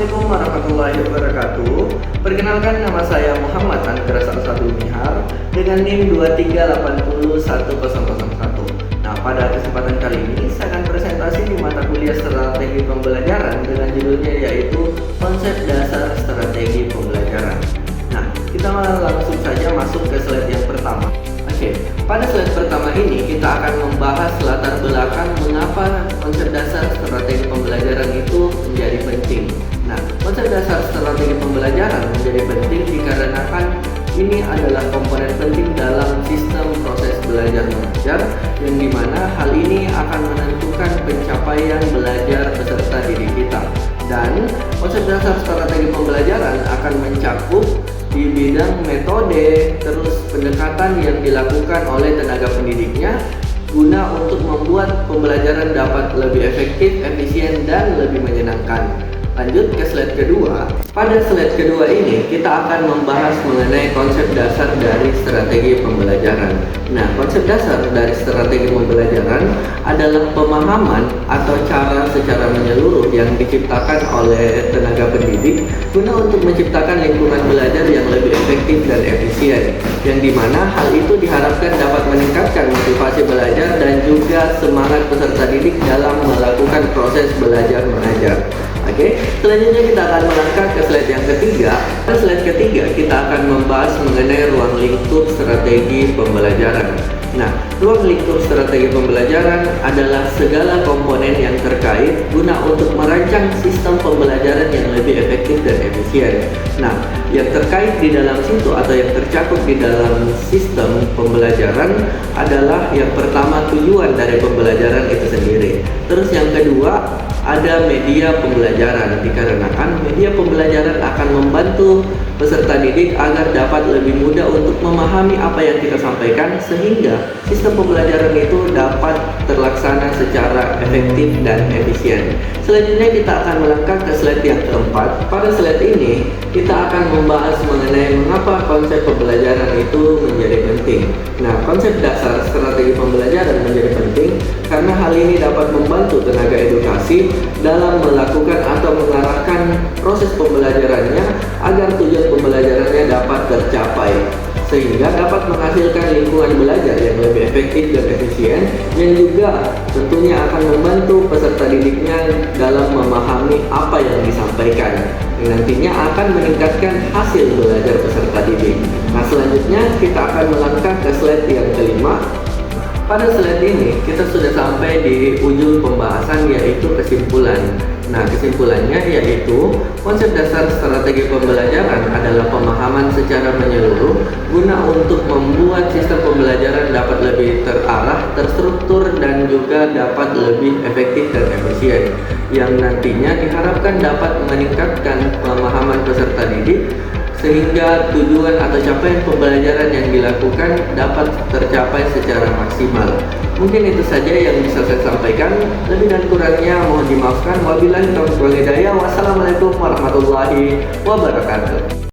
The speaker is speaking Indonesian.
Assalamualaikum warahmatullahi wabarakatuh. Perkenalkan, nama saya Muhammad Andras Al-Sadul Mihar dengan NIM 2380101. Nah, pada kesempatan kali ini saya akan presentasi di mata kuliah strategi pembelajaran dengan judulnya yaitu konsep dasar strategi pembelajaran. Nah, kita langsung saja masuk ke slide yang pertama. Oke, pada slide pertama ini kita akan membahas latar belakang mengapa konsep dasar strategi pembelajaran itu menjadi penting. Nah, konsep dasar strategi pembelajaran menjadi penting dikarenakan ini adalah komponen penting dalam sistem proses belajar mengajar, yang dimana hal ini akan menentukan pencapaian belajar peserta didik kita. Dan konsep dasar strategi pembelajaran akan mencakup di bidang metode, terus pendekatan yang dilakukan oleh tenaga pendidiknya guna untuk membuat pembelajaran dapat lebih efektif, efisien, dan lebih menyenangkan. Lanjut ke slide kedua. Pada slide kedua ini kita akan membahas mengenai konsep dasar dari strategi pembelajaran. Nah, konsep dasar dari strategi pembelajaran adalah pemahaman atau cara secara menyeluruh yang diciptakan oleh tenaga pendidik guna untuk menciptakan lingkungan belajar yang lebih efektif dan efisien, yang dimana hal itu diharapkan dapat meningkatkan motivasi belajar dan juga semangat peserta didik dalam melakukan proses belajar mengajar. Oke, selanjutnya kita akan melangkah ke slide yang ketiga. Pada slide ketiga kita akan membahas mengenai ruang lingkup strategi pembelajaran. Nah, ruang lingkup strategi pembelajaran adalah segala komponen yang terkait guna untuk merancang sistem pembelajaran yang lebih efektif dan efisien. Nah, yang terkait di dalam situ atau yang tercakup di dalam sistem pembelajaran adalah yang pertama tujuan dari pembelajaran itu sendiri. Terus yang kedua ada media pembelajaran, dikarenakan media pembelajaran akan membantu peserta didik agar dapat lebih mudah untuk memahami apa yang kita sampaikan sehingga sistem pembelajaran itu dapat terlaksana secara efektif dan efisien. Selanjutnya kita akan melangkah ke slide yang keempat. Pada slide ini kita akan membahas mengenai mengapa konsep pembelajaran itu menjadi penting. Nah, konsep dasar strategi pembelajaran menjadi penting karena hal ini dapat membantu tenaga edukasi dalam melakukan atau mengarahkan proses pembelajarannya agar tujuan pembelajarannya dapat tercapai, sehingga dapat menghasilkan lingkungan belajar yang lebih efektif dan efisien, yang juga tentunya akan membantu peserta didiknya dalam memahami apa yang disampaikan, yang nantinya akan meningkatkan hasil belajar peserta didik. Nah, selanjutnya kita akan melangkah ke slide yang kelima. Pada slide ini kita sudah sampai di ujung pembahasan, yaitu kesimpulan. Nah, kesimpulannya yaitu konsep dasar strategi pembelajaran adalah pemahaman secara menyeluruh guna untuk membuat sistem pembelajaran dapat lebih terarah, terstruktur, dan juga dapat lebih efektif dan efisien, yang nantinya diharapkan dapat meningkatkan pemahaman peserta didik sehingga tujuan atau capaian pembelajaran yang dilakukan dapat tercapai secara maksimal. Mungkin itu saja yang bisa saya sampaikan. Lebih dan kurangnya mohon dimaafkan. Wabillahi taufiq wal hidayah. Wassalamualaikum warahmatullahi wabarakatuh.